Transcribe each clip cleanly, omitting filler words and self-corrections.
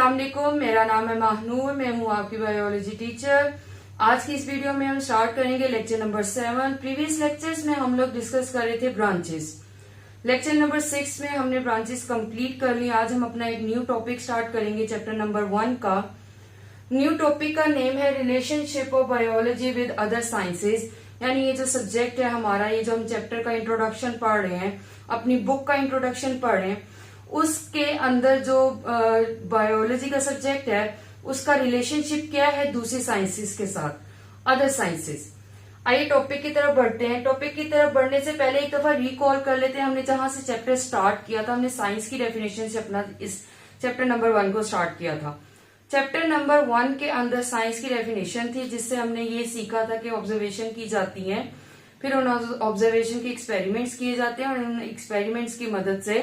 अस्सलाम वालेकुम, मेरा नाम है महानूर, मैं हूँ आपकी बायोलॉजी टीचर। आज की इस वीडियो में हम स्टार्ट करेंगे लेक्चर नंबर 7। प्रीवियस लेक्चर्स में हम लोग डिस्कस कर रहे थे ब्रांचेस। लेक्चर नंबर 6 में हमने ब्रांचेस कंप्लीट कर ली। आज हम अपना एक न्यू टॉपिक स्टार्ट करेंगे चैप्टर नंबर 1 का। न्यू टॉपिक का नेम है relationship of biology with other sciences. यानी ये जो सब्जेक्ट है हमारा, ये जो हम चैप्टर का इंट्रोडक्शन पढ़ रहे हैं, अपनी बुक का इंट्रोडक्शन पढ़ रहे हैं, उसके अंदर जो बायोलॉजी का सब्जेक्ट है उसका रिलेशनशिप क्या है दूसरी साइंसेस के साथ, अदर साइंसेस। आइए टॉपिक की तरफ बढ़ते हैं। टॉपिक की तरफ बढ़ने से पहले एक दफा रिकॉल कर लेते हैं हमने जहां से चैप्टर स्टार्ट किया था। हमने साइंस की डेफिनेशन से अपना इस चैप्टर नंबर 1 को स्टार्ट किया था। चैप्टर नंबर 1 के अंदर साइंस की डेफिनेशन थी, जिससे हमने ये सीखा था कि ऑब्जर्वेशन की जाती है, फिर उन ऑब्जर्वेशन के एक्सपेरिमेंट्स किए जाते हैं और उन एक्सपेरिमेंट्स की मदद से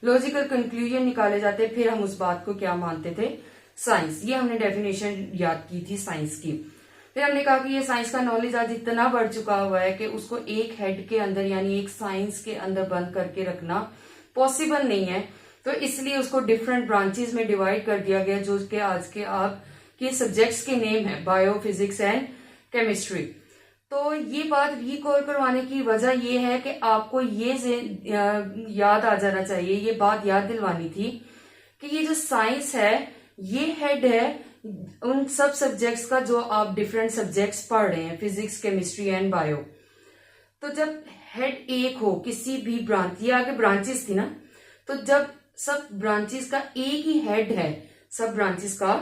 लॉजिकल कंक्लूजन निकाले जाते हैं, फिर हम उस बात को क्या मानते थे, साइंस। ये हमने डेफिनेशन याद की थी साइंस की। फिर हमने कहा कि ये साइंस का नॉलेज आज इतना बढ़ चुका हुआ है कि उसको एक हेड के अंदर यानी एक साइंस के अंदर बंद करके रखना पॉसिबल नहीं है, तो इसलिए उसको डिफरेंट ब्रांचेस में डिवाइड कर दिया गया, जो कि आज के आपके सब्जेक्ट्स के नेम है बायो, फिजिक्स एंड केमिस्ट्री। तो ये बात रिकॉल करवाने की वजह ये है कि आपको ये याद आ जाना चाहिए, ये बात याद दिलवानी थी कि ये जो साइंस है ये हेड है उन सब सब्जेक्ट्स का जो आप डिफरेंट सब्जेक्ट्स पढ़ रहे हैं, फिजिक्स, केमिस्ट्री एंड बायो। तो जब हेड एक हो किसी भी ब्रांच, ये आगे ब्रांचेस थी ना, तो जब सब ब्रांचेस का एक ही हेड है, सब ब्रांचेस का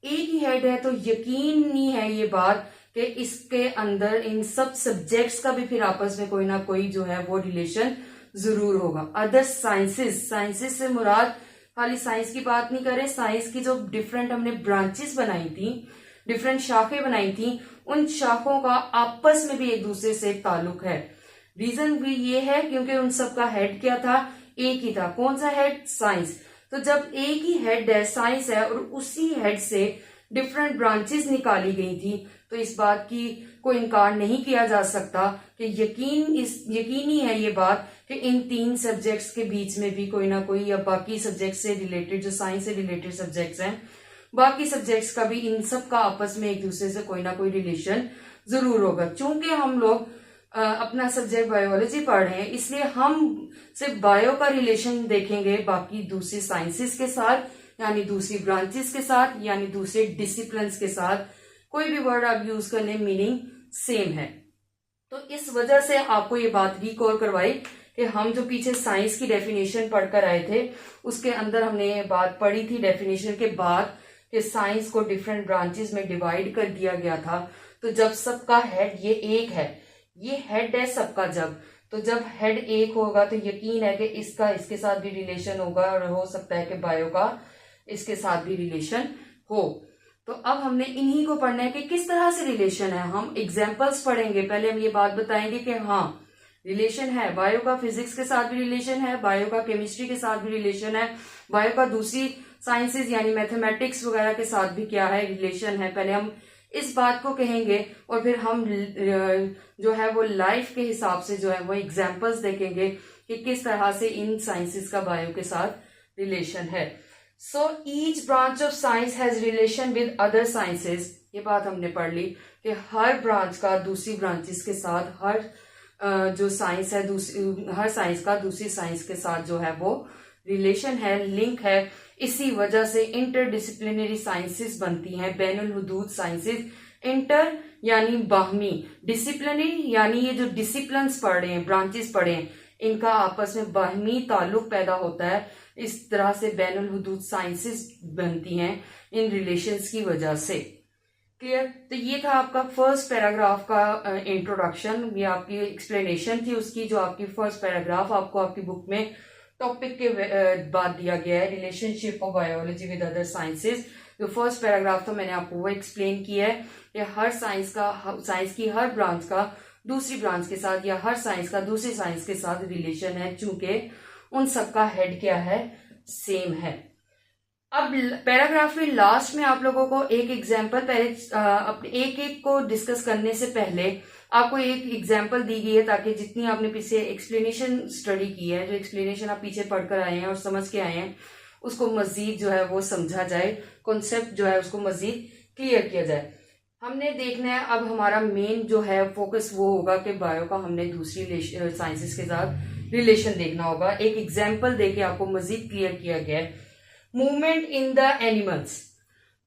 एक ही हेड है, तो यकीन नहीं है ये बात कि इसके अंदर इन सब सब्जेक्ट्स का भी फिर आपस में कोई ना कोई जो है वो रिलेशन जरूर होगा। अदर साइंसेस, साइंसेस से मुराद खाली साइंस की बात नहीं करें, साइंस की जो डिफरेंट हमने ब्रांचेस बनाई थी, डिफरेंट शाखें बनाई थी, उन शाखों का आपस में भी एक दूसरे से ताल्लुक है। रीजन भी ये है क्योंकि उन सब का हेड क्या था, एक ही था। कौन सा हेड, साइंस। तो जब एक ही हेड है, साइंस है, और उसी हेड से डिफरेंट ब्रांचेस निकाली गई थी, तो इस बात की कोई इनकार नहीं किया जा सकता कि यकीनी है ये बात कि इन तीन सब्जेक्ट्स के बीच में भी कोई ना कोई, या बाकी सब्जेक्ट से रिलेटेड, जो साइंस से रिलेटेड सब्जेक्ट्स हैं, बाकी सब्जेक्ट्स का भी इन सब का आपस में एक दूसरे से कोई ना कोई रिलेशन जरूर होगा। चूंकि हम लोग अपना सब्जेक्ट बायोलॉजी पढ़ रहे हैं, इसलिए हम सिर्फ बायो का रिलेशन देखेंगे बाकी दूसरी साइंसेस के साथ, यानी दूसरी ब्रांचेस के साथ, यानी दूसरे डिसिप्लिन के साथ। कोई भी वर्ड आप यूज करने मीनिंग सेम है। तो इस वजह से आपको ये बात रिकॉल करवाई कि हम जो पीछे साइंस की डेफिनेशन पढ़कर आए थे, उसके अंदर हमने ये बात पढ़ी थी डेफिनेशन के बाद कि साइंस को डिफरेंट ब्रांचेस में डिवाइड कर दिया गया था। तो जब सबका हेड ये एक है, ये हेड है सबका, तो जब हेड एक होगा तो यकीन है कि इसका इसके साथ भी रिलेशन होगा, और हो सकता है कि बायो का इसके साथ भी रिलेशन हो। तो अब हमने इन्हीं को पढ़ना है कि किस तरह से रिलेशन है। हम एग्जाम्पल्स पढ़ेंगे, पहले हम ये बात बताएंगे कि हाँ रिलेशन है, बायो का फिजिक्स के साथ भी रिलेशन है, बायो का केमिस्ट्री के साथ भी रिलेशन है, बायो का दूसरी साइंसेज यानी मैथमेटिक्स वगैरह के साथ भी क्या है, रिलेशन है। पहले हम इस बात को कहेंगे और फिर हम जो है वो लाइफ के हिसाब से जो है वो एग्जाम्पल्स देखेंगे कि किस तरह से इन साइंसेस का बायो के साथ रिलेशन है। So each branch of science has relation with other sciences। ये बात हमने पढ़ ली कि हर ब्रांच का दूसरी ब्रांचेस के साथ, हर जो साइंस है हर साइंस का दूसरी साइंस के साथ जो है वो रिलेशन है, लिंक है। इसी वजह से इंटरडिसिप्लिनरी साइंसेस बनती हैं, बैनुल हुदूद साइंसेस। इंटर यानी बाहमी, डिसिप्लिनरी यानी ये जो डिसिप्लिन्स पढ़ रहे हैं, ब्रांचेस पढ़े हैं, इनका आपस में बाहमी ताल्लुक पैदा होता है। इस तरह से बैनुल हुदूद साइंसेस बनती हैं इन रिलेशंस की वजह से। क्लियर। तो ये था आपका फर्स्ट पैराग्राफ का इंट्रोडक्शन, ये आपकी एक्सप्लेनेशन थी उसकी, जो आपकी फर्स्ट पैराग्राफ आपको आपकी बुक में टॉपिक के बाद दिया गया है, relationship of biology with other sciences. जो फर्स्ट पैराग्राफ था मैंने आपको वो एक्सप्लेन किया है कि हर साइंस की हर ब्रांच का दूसरी ब्रांच के साथ, या हर साइंस का दूसरी साइंस के साथ रिलेशन है, चूंकि उन सबका हेड क्या है, सेम है। अब पैराग्राफ में लास्ट में आप लोगों को एक एग्जाम्पल, पहले एक एक को डिस्कस करने से पहले आपको एक एग्जाम्पल दी गई है, ताकि जितनी आपने पीछे एक्सप्लेनेशन स्टडी की है, जो एक्सप्लेनेशन आप पीछे पढ़कर आए हैं और समझ के आए हैं, उसको मजीद जो है वो समझा जाए, कॉन्सेप्ट जो है उसको मजीद क्लियर किया जाए। हमने देखना है अब हमारा मेन जो है फोकस वो होगा कि बायो का हमने दूसरी साइंसेस के साथ रिलेशन देखना होगा। एक एग्जाम्पल देके आपको मजीद क्लियर किया गया है। मूवमेंट इन द एनिमल्स,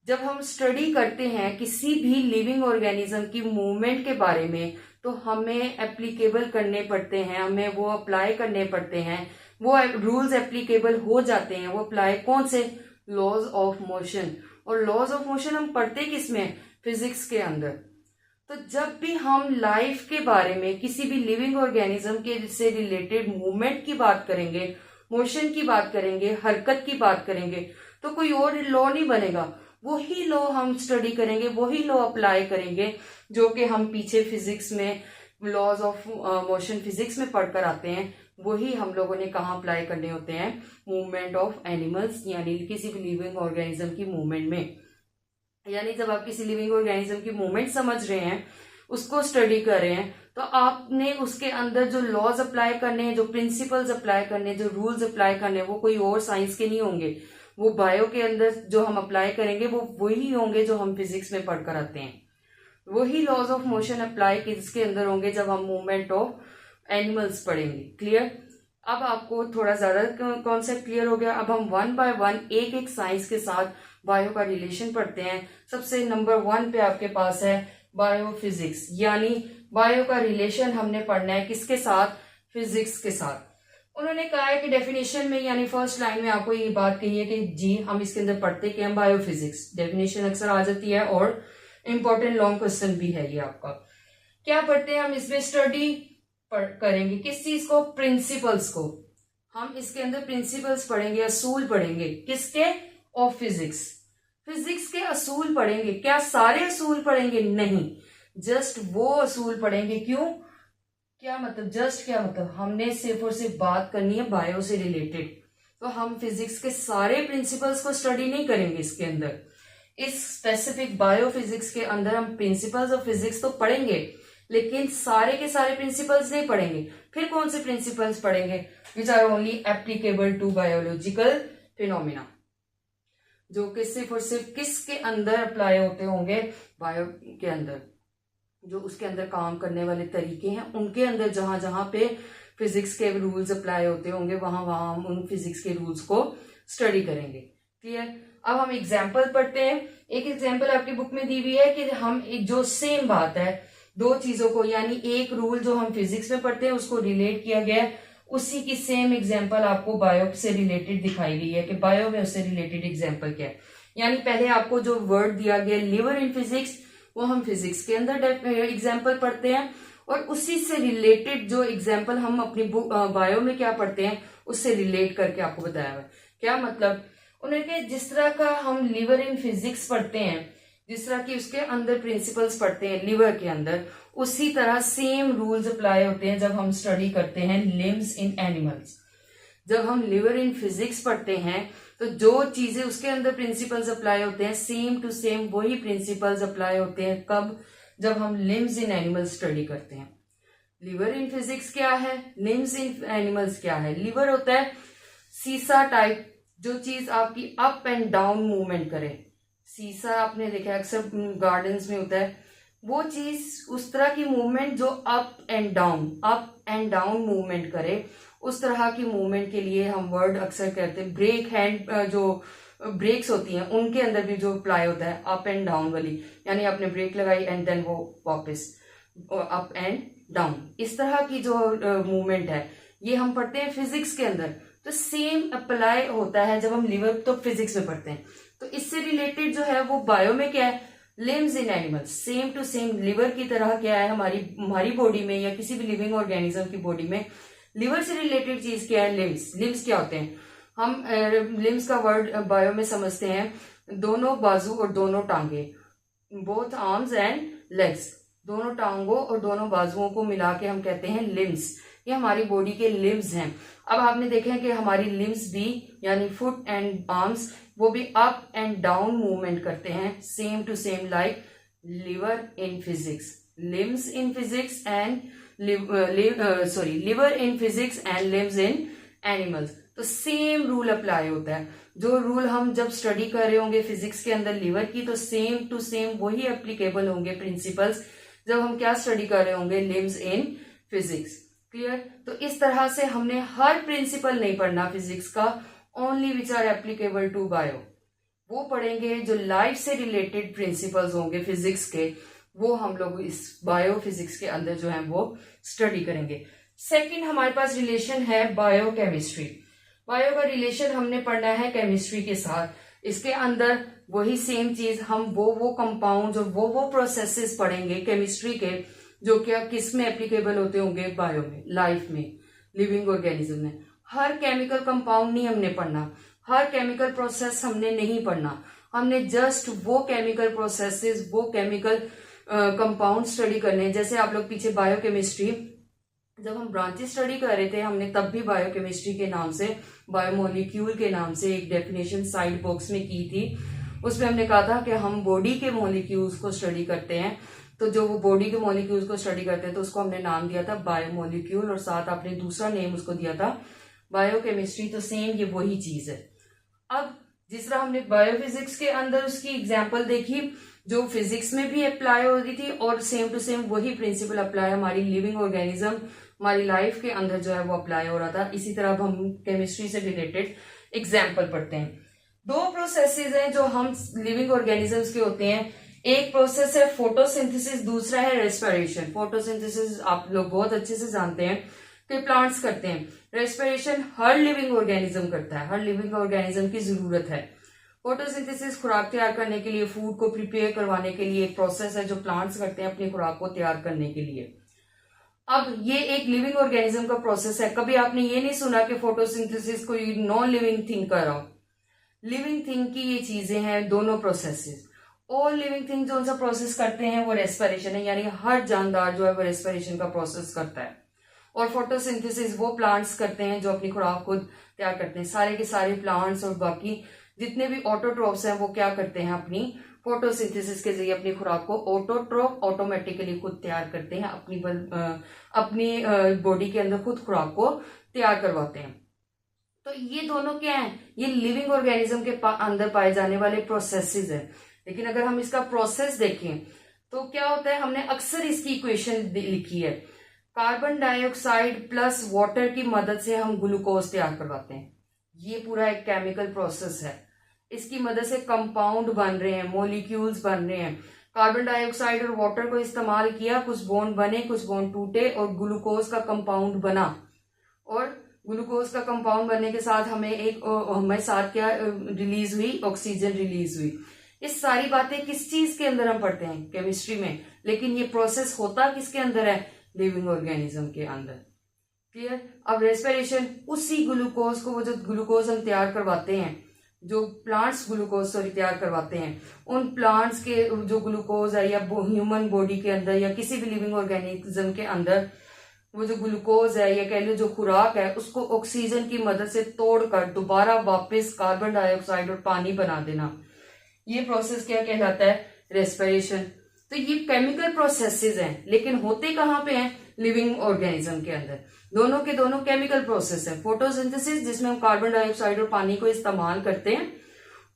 जब हम स्टडी करते हैं किसी भी लिविंग ऑर्गेनिज्म की मूवमेंट के बारे में तो हमें एप्लीकेबल करने पड़ते हैं, हमें वो अप्लाई करने पड़ते हैं, वो रूल्स एप्लीकेबल हो जाते हैं। वो अप्लाई कौन से? Laws of motion. और लॉज ऑफ मोशन हम पढ़ते किस में? फिजिक्स के अंदर। तो जब भी हम लाइफ के बारे में किसी भी लिविंग ऑर्गेनिज्म के से रिलेटेड मूवमेंट की बात करेंगे, मोशन की बात करेंगे, हरकत की बात करेंगे, तो कोई और लॉ नहीं बनेगा। वही लॉ हम स्टडी करेंगे, वही लॉ अप्लाई करेंगे जो कि हम पीछे फिजिक्स में लॉज ऑफ मोशन फिजिक्स में पढ़कर आते हैं। वही हम लोगों ने कहाँ अप्लाई करने होते हैं? मूवमेंट ऑफ एनिमल्स, यानी किसी भी लिविंग ऑर्गेनिज्म की मूवमेंट में। यानी जब आप किसी लिविंग ऑर्गेनिज्म की मूवमेंट समझ रहे हैं, उसको स्टडी कर रहे हैं, तो आपने उसके अंदर जो लॉज अप्लाई करने हैं, जो प्रिंसिपल्स अप्लाई करने हैं, जो रूल्स अप्लाई करने हैं, वो कोई और साइंस के नहीं होंगे। वो बायो के अंदर जो हम अप्लाई करेंगे वो वही होंगे जो हम फिजिक्स में पढ़कर आते हैं। वही लॉज ऑफ मोशन अप्लाई किसके अंदर होंगे? जब हम मूवमेंट ऑफ एनिमल्स पढ़ेंगे। क्लियर? अब आपको थोड़ा ज्यादा कॉन्सेप्ट क्लियर हो गया। अब हम वन बाय वन एक एक साइंस के साथ बायो का रिलेशन पढ़ते हैं। सबसे नंबर 1 पे आपके पास है बायोफिजिक्स, यानी बायो का रिलेशन हमने पढ़ना है किसके साथ? फिजिक्स के साथ। उन्होंने कहा है कि डेफिनेशन में, यानी फर्स्ट लाइन में आपको ये बात कही है कि जी हम इसके अंदर पढ़ते क्या? बायोफिजिक्स। डेफिनेशन अक्सर आ जाती है और इंपॉर्टेंट लॉन्ग क्वेश्चन भी है ये आपका। क्या पढ़ते हैं हम इसमें? स्टडी करेंगे किस चीज को? प्रिंसिपल्स को। हम इसके अंदर प्रिंसिपल्स पढ़ेंगे, असूल पढ़ेंगे किसके? Of physics. फिजिक्स के असूल पढ़ेंगे। क्या सारे असूल पढ़ेंगे? नहीं, जस्ट वो असूल पढ़ेंगे। क्यों? क्या मतलब जस्ट? क्या मतलब? हमने सिर्फ और सिर्फ बात करनी है बायो से रिलेटेड, तो हम फिजिक्स के सारे प्रिंसिपल्स को स्टडी नहीं करेंगे इसके अंदर। इस स्पेसिफिक बायोफिजिक्स के अंदर हम प्रिंसिपल्स ऑफ फिजिक्स तो पढ़ेंगे, लेकिन सारे के सारे प्रिंसिपल्स नहीं पढ़ेंगे। फिर कौन से प्रिंसिपल्स पढ़ेंगे? Which are only applicable to biological phenomena, जो कि सिर्फ और सिर्फ किसके अंदर अप्लाई होते होंगे? बायो के अंदर। जो उसके अंदर काम करने वाले तरीके हैं उनके अंदर जहां जहां पे फिजिक्स के रूल्स अप्लाई होते होंगे वहां वहां हम उन फिजिक्स के रूल्स को स्टडी करेंगे। क्लियर? अब हम एग्जाम्पल पढ़ते हैं। एक एग्जाम्पल आपकी बुक में दी हुई है कि हम एक जो सेम बात है दो चीजों को, यानी एक रूल जो हम फिजिक्स में पढ़ते हैं उसको रिलेट किया गया है, उसी की सेम एग्जाम्पल आपको बायो से रिलेटेड दिखाई गई है कि बायो में उससे रिलेटेड एग्जाम्पल क्या है। यानी पहले आपको जो वर्ड दिया गया लिवर इन फिजिक्स, वो हम फिजिक्स के अंदर एग्जाम्पल पढ़ते हैं, और उसी से रिलेटेड जो एग्जाम्पल हम अपनी बुक बायो में क्या पढ़ते हैं उससे रिलेट करके आपको बताया हुआ है। क्या मतलब? उन्होंने जिस तरह का हम लिवर इन फिजिक्स पढ़ते हैं, जिस तरह की उसके अंदर प्रिंसिपल्स पढ़ते हैं लिवर के अंदर, उसी तरह सेम रूल्स अप्लाई होते हैं जब हम स्टडी करते हैं लिम्स इन एनिमल्स। जब हम लिवर इन फिजिक्स पढ़ते हैं तो जो चीजें उसके अंदर प्रिंसिपल्स अप्लाई होते हैं सेम टू सेम वही प्रिंसिपल्स अप्लाई होते हैं। कब? जब हम लिम्स इन एनिमल्स स्टडी करते हैं। लिवर इन फिजिक्स क्या है? लिम्स इन एनिमल्स क्या है? लिवर होता है सीसा टाइप, जो चीज आपकी अप एंड डाउन मूवमेंट करे। सीसा आपने देखा अक्सर गार्डन्स में होता है, वो चीज उस तरह की मूवमेंट जो अप एंड डाउन मूवमेंट करे, उस तरह की मूवमेंट के लिए हम वर्ड अक्सर कहते हैं ब्रेक हैंड, जो ब्रेक्स होती हैं उनके अंदर भी जो अप्लाई होता है अप एंड डाउन वाली, यानी आपने ब्रेक लगाई एंड देन वो वापस अप एंड डाउन, इस तरह की जो मूवमेंट है ये हम पढ़ते हैं फिजिक्स के अंदर। तो सेम अप्लाई होता है जब हम लिवर तो फिजिक्स में पढ़ते हैं, तो इससे रिलेटेड जो है वो बायो में क्या है? Limbs in animals. Same to same lever की तरह क्या है हमारी बॉडी में या किसी भी लिविंग ऑर्गेनिज्म की बॉडी में लिवर से रिलेटेड चीज क्या है? लिम्स। लिम्स क्या होते हैं? हम लिम्स का वर्ड बायो में समझते हैं दोनों बाजू और दोनों टांगे, बोथ आर्म्स एंड लेग्स, दोनों टांगों और दोनों बाजुओं को मिला के हम कहते हैं लिम्स। ये हमारी बॉडी के लिम्स हैं। अब आपने देखा है कि हमारी लिम्स भी यानी फुट एंड आर्म्स वो भी अप एंड डाउन मूवमेंट करते हैं, same to same like lever in physics. Limbs in physics and lever in physics and limbs in animals. तो सेम रूल अप्लाई होता है। जो रूल हम जब स्टडी कर रहे होंगे फिजिक्स के अंदर लीवर की, तो सेम टू सेम वही एप्लीकेबल होंगे प्रिंसिपल्स जब हम क्या स्टडी कर रहे होंगे, लिम्स इन फिजिक्स। क्लियर? तो इस तरह से हमने हर प्रिंसिपल नहीं पढ़ना फिजिक्स का, only which are applicable to bio वो पढ़ेंगे। जो लाइफ से रिलेटेड प्रिंसिपल्स होंगे फिजिक्स के, वो हम लोग इस बायो फिजिक्स के अंदर जो है वो स्टडी करेंगे। सेकंड हमारे पास रिलेशन है बायो केमिस्ट्री। बायो का रिलेशन हमने पढ़ना है केमिस्ट्री के साथ। इसके अंदर वही सेम चीज, हम वो कंपाउंड और वो प्रोसेसेस पढ़ेंगे केमिस्ट्री के, जो क्या किस में एप्लीकेबल होते होंगे, बायो में, लाइफ में, लिविंग ऑर्गेनिज्म में। हर केमिकल कंपाउंड नहीं हमने पढ़ना, हर केमिकल प्रोसेस हमने नहीं पढ़ना, हमने जस्ट वो केमिकल प्रोसेसेस, वो केमिकल कंपाउंड स्टडी करने। जैसे आप लोग पीछे बायोकेमिस्ट्री जब हम ब्रांचेस स्टडी कर रहे थे, हमने तब भी बायोकेमिस्ट्री के नाम से, बायोमोलिक्यूल के नाम से एक डेफिनेशन साइड बॉक्स में की थी। उसमें हमने कहा था कि हम बॉडी के मॉलिक्यूल्स को स्टडी करते हैं, तो जो वो बॉडी के मॉलिक्यूल्स को स्टडी करते हैं तो उसको हमने नाम दिया था बायोमोलिक्यूल, और साथ आपने दूसरा नेम उसको दिया था बायोकेमिस्ट्री। तो सेम ये वही चीज है। अब जिस तरह हमने बायोफिजिक्स के अंदर उसकी एग्जाम्पल देखी जो फिजिक्स में भी अप्लाई हो रही थी, और सेम टू सेम वही प्रिंसिपल अप्लाई हमारी लिविंग ऑर्गेनिज्म, हमारी लाइफ के अंदर जो है वो अप्लाई हो रहा था। इसी तरह अब हम केमिस्ट्री से रिलेटेड एग्जाम्पल पढ़ते हैं। दो प्रोसेसेस हैं जो हम लिविंग ऑर्गेनिजम्स के होते हैं। एक प्रोसेस है फोटोसिंथेसिस, दूसरा है रेस्पिरेशन। फोटोसिंथेसिस आप लोग बहुत अच्छे से जानते हैं कि प्लांट्स करते हैं। रेस्पिरेशन हर लिविंग ऑर्गेनिज्म करता है, हर लिविंग ऑर्गेनिज्म की जरूरत है। फोटोसिंथेसिस खुराक तैयार करने के लिए, फूड को प्रिपेयर करवाने के लिए एक प्रोसेस है जो प्लांट्स करते हैं अपनी खुराक को तैयार करने के लिए। अब ये एक लिविंग ऑर्गेनिज्म का प्रोसेस है। कभी आपने ये नहीं सुना कि फोटोसिंथेसिस कोई नॉन लिविंग थिंग कर रहा हो। लिविंग थिंग की ये चीजें हैं दोनों प्रोसेसेस। ऑल लिविंग थिंग जो सा प्रोसेस करते हैं वो रेस्पिरेशन है, यानी हर जानदार जो है वो रेस्पिरेशन का प्रोसेस करता है। और फोटोसिंथेसिस वो प्लांट्स करते हैं जो अपनी खुराक को तैयार करते हैं। सारे के सारे प्लांट्स और बाकी जितने भी ऑटोट्रोप्स हैं वो क्या करते हैं, अपनी फोटोसिंथेसिस के जरिए अपनी खुराक को ऑटोट्रोप ऑटोमेटिकली खुद तैयार करते हैं, अपनी बॉडी के अंदर खुद खुराक को तैयार करवाते हैं। तो ये दोनों क्या है, ये लिविंग ऑर्गेनिज्म के अंदर पाए जाने वाले प्रोसेसेस है। लेकिन अगर हम इसका प्रोसेस देखें तो क्या होता है, हमने अक्सर इसकी इक्वेशन लिखी है, कार्बन डाइऑक्साइड प्लस वाटर की मदद से हम ग्लूकोज तैयार करवाते हैं। ये पूरा एक केमिकल प्रोसेस है, इसकी मदद से कंपाउंड बन रहे हैं, मॉलिक्यूल्स बन रहे हैं। कार्बन डाइऑक्साइड और वाटर को इस्तेमाल किया, कुछ बॉन्ड बने, कुछ बॉन्ड टूटे और ग्लूकोज का कंपाउंड बना। और ग्लूकोज का कंपाउंड बनने के साथ हमें साथ क्या रिलीज हुई, ऑक्सीजन रिलीज हुई। ये सारी बातें किस चीज के अंदर हम पढ़ते हैं, केमिस्ट्री में। लेकिन ये प्रोसेस होता किसके अंदर है, लिविंग ऑर्गेनिज्म के अंदर। क्लियर? अब रेस्पिरेशन, उसी ग्लूकोज को, वो जो ग्लूकोज हम तैयार करवाते हैं, जो प्लांट्स ग्लूकोज तैयार करवाते हैं, उन प्लांट्स के जो ग्लूकोज है या ह्यूमन बॉडी के अंदर या किसी भी लिविंग ऑर्गेनिज्म के अंदर वो जो ग्लूकोज है या कह लो जो खुराक है, उसको ऑक्सीजन की मदद से तोड़कर दोबारा वापस कार्बन डाइऑक्साइड और पानी बना देना, ये प्रोसेस क्या कहलाता है, रेस्पिरेशन। तो ये केमिकल प्रोसेसेस हैं, लेकिन होते कहाँ पे हैं, लिविंग ऑर्गेनिज्म के अंदर। दोनों के दोनों केमिकल प्रोसेस है। फोटोसिंथेसिस जिसमें हम कार्बन डाइऑक्साइड और पानी को इस्तेमाल करते हैं,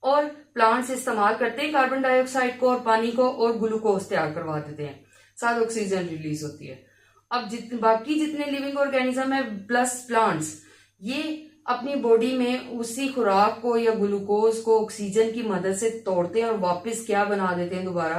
और प्लांट्स इस्तेमाल करते हैं कार्बन डाइऑक्साइड को और पानी को, और ग्लूकोज तैयार करवा देते हैं, साथ ऑक्सीजन रिलीज होती है। अब बाकी जितने लिविंग ऑर्गेनिज्म है प्लस प्लांट्स, ये अपनी बॉडी में उसी खुराक को या ग्लूकोज को ऑक्सीजन की मदद से तोड़ते हैं और वापस क्या बना देते हैं, दोबारा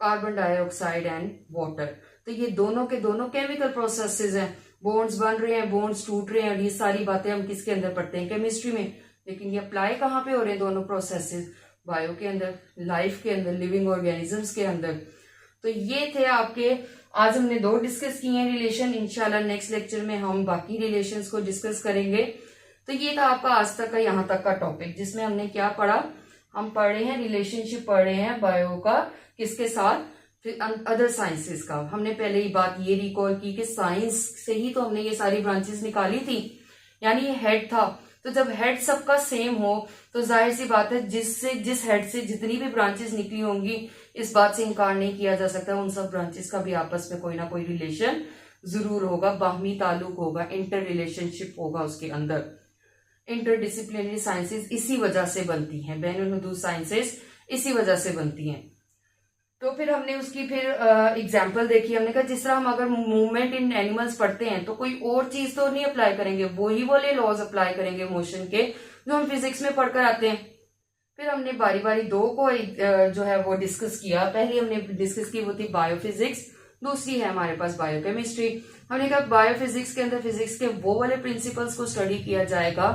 कार्बन डाइऑक्साइड एंड वाटर। तो ये दोनों के दोनों केमिकल प्रोसेसेस हैं। बॉन्ड्स बन रहे हैं, बॉन्ड्स टूट रहे हैं, और ये सारी बातें हम किसके अंदर पढ़ते हैं, केमिस्ट्री में। लेकिन ये अप्लाई कहाँ पे हो रहे हैं दोनों प्रोसेसेस, बायो के अंदर, लाइफ के अंदर, लिविंग ऑर्गेनिजम्स के अंदर। तो ये थे आपके, आज हमने दो डिस्कस किए हैं रिलेशन। इंशाल्लाह नेक्स्ट लेक्चर में हम बाकी रिलेशंस को डिस्कस करेंगे। तो ये था आपका आज तक का यहाँ तक का टॉपिक, जिसमें हमने क्या पढ़ा, हम पढ़े हैं रिलेशनशिप, पढ़े हैं बायो का किसके साथ, फिर अदर साइंसेस का। हमने पहले ही बात ये रिकॉल की कि साइंस से ही तो हमने ये सारी ब्रांचेस निकाली थी, यानी ये हेड था। तो जब हेड सबका सेम हो तो जाहिर सी बात है जिस हेड से जितनी भी ब्रांचेस निकली होंगी, इस बात से इनकार नहीं किया जा सकता, उन सब ब्रांचेस का भी आपस में कोई ना कोई रिलेशन जरूर होगा, बाहमी ताल्लुक होगा, इंटर रिलेशनशिप होगा उसके अंदर। इंटरडिसिप्लिनरी साइंसेज इसी वजह से बनती हैं, बैनुल साइंसेज इसी वजह से बनती हैं। तो फिर हमने उसकी फिर एग्जाम्पल देखी। हमने कहा जिस तरह हम अगर मूवमेंट इन एनिमल्स पढ़ते हैं तो कोई और चीज तो नहीं अप्लाई करेंगे, वही वाले लॉज अप्लाई करेंगे मोशन के जो हम फिजिक्स में पढ़कर आते हैं। फिर हमने बारी बारी दो को जो है वो डिस्कस किया। पहली हमने डिस्कस की वो थी बायोफिजिक्स, दूसरी है हमारे पास बायोकेमिस्ट्री। हमने कहा बायोफिजिक्स के अंदर फिजिक्स के वो वाले प्रिंसिपल्स को स्टडी किया जाएगा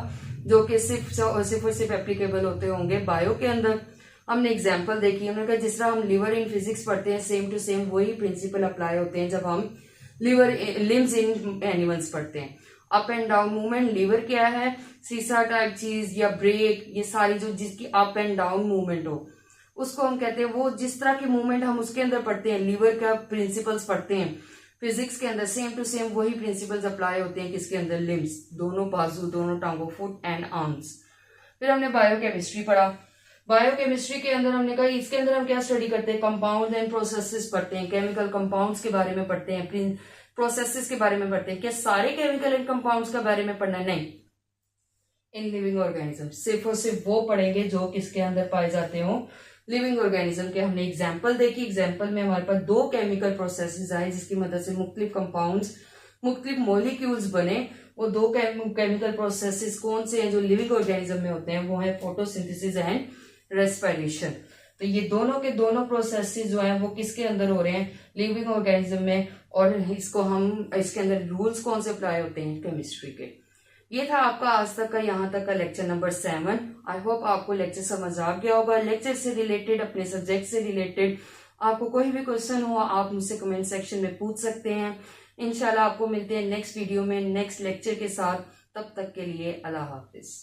जो कि सिर्फ और सिर्फ एप्लीकेबल होते होंगे बायो के अंदर। हमने एग्जाम्पल देखी। हमने कहा जिस तरह हम लिवर इन फिजिक्स पढ़ते हैं सेम टू सेम वही प्रिंसिपल अप्लाई होते हैं जब हम लिम्स इन एनिमल्स पढ़ते हैं। Up and down movement, liver क्या है, सीसा टाइप चीज या ब्रेक, ये सारी जो जिसकी अप एंड डाउन मूवमेंट हो उसको हम कहते हैं, वो जिस तरह की मूवमेंट हम उसके अंदर पढ़ते हैं, लिवर का प्रिंसिपल्स पढ़ते हैं फिजिक्स के अंदर, सेम टू सेम वही प्रिंसिपल्स अप्लाई होते हैं किसके अंदर, लिम्स, दोनों बाजू, दोनों टांगों, फुट एंड आर्म्स। फिर हमने बायोकेमिस्ट्री पढ़ा। बायोकेमिस्ट्री के अंदर हमने कहा इसके अंदर हम क्या स्टडी करते हैं, कंपाउंड एंड प्रोसेसेस पढ़ते हैं, केमिकल कंपाउंड्स के बारे में पढ़ते हैं, प्रोसेसेस के बारे में पढ़ते हैं। क्या सारे केमिकल एंड कंपाउंड्स के बारे में पढ़ना है? नहीं, इन लिविंग ऑर्गेनिज्म सिर्फ और सिर्फ वो पढ़ेंगे जो किसके अंदर पाए जाते हो, लिविंग ऑर्गेनिज्म के। हमने एग्जाम्पल देखी। एग्जाम्पल में हमारे पास दो केमिकल प्रोसेसेस आए जिसकी मदद से मुख्तलिफ कंपाउंड्स, मुख्तलिफ मॉलिक्यूल्स बने। वो दो केमिकल प्रोसेसेस कौन से हैं जो लिविंग ऑर्गेनिज्म में होते हैं? वो है फोटोसिंथेसिस एंड रेस्पिरेशन। तो ये दोनों के दोनों प्रोसेसेस जो हैं वो किसके अंदर हो रहे हैं? लिविंग ऑर्गेनिज्म में। और इसको हम इसके अंदर रूल्स कौन से अप्लाई होते हैं? केमिस्ट्री के। ये था आपका आज तक का यहाँ तक का लेक्चर नंबर 7। आई होप आपको लेक्चर समझ आ गया होगा। लेक्चर से रिलेटेड, अपने सब्जेक्ट से रिलेटेड आपको कोई भी क्वेश्चन हो आप मुझसे कमेंट सेक्शन में पूछ सकते हैं। इंशाल्लाह आपको मिलते हैं नेक्स्ट वीडियो में नेक्स्ट लेक्चर के साथ। तब तक के लिए अल्लाह हाफिज।